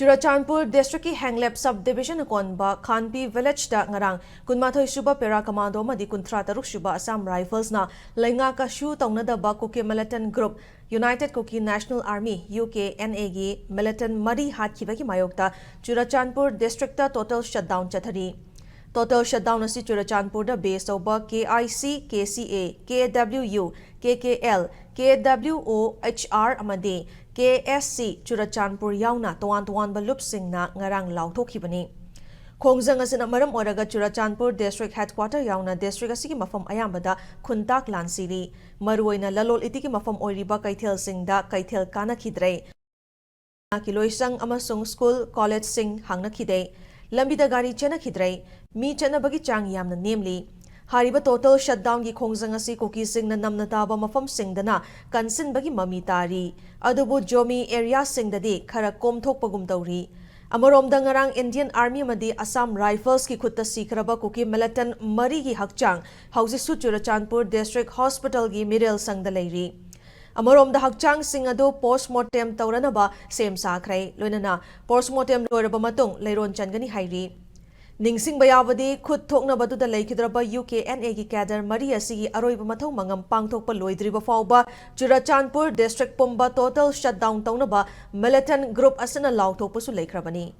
Churachandpur District ki Hanglep Subdivision konba Khanpi Village da ngarang kunmathoi suba Pera Commando madi kuntra taruk suba Assam Rifles na lainga ka shu taunadaba Kuki Militant Group United Kuki National Army UKNA gi militant mari hatkibaki mayokta Churachandpur District ta total shutdown chathari. Total shutdown asi Churachandpur da base over KIC, KCA, KWU, KKL, KWOHR amadi KSC Churachandpur yauna tuwan balup singna ngarang lauthokibani. Khongjang asina maram oraga Churachandpur District Headquarter yauna district asigi mafam ayambada khuntak lansiri maruoina lalol itiki mafam oiriba kaithel singda kaithel kana khidrei kiloisang amasung school college sing hangna khidei lambida gari chena khidrei mi chena bagi chang yamna nemli hariba total shutdown gi khongjang asi koki singna namna taba mafam singdana kansin bagi mami tari adubu jomi area singdadi khara komthokpagum tawri Amarom dangarang Indian Army madi Assam Rifles ki khutta sikraba kuki militant mari gi hakchang hausi su Churachandpur District Hospital gi middle sangda leiri Amarom da hakchang sing ado postmortem tawranaba sem sakrai loinana postmortem loiraba matung leiron changani hairi Ningsing bayawadi khut thokna badu da leikidraba UKNA gi cadre mari asigi aroiba mathau mangam pangthokpa loidriba fawba Churachandpur District pumba total shutdown tawnaba militant group asana lauthokpa su leikrabani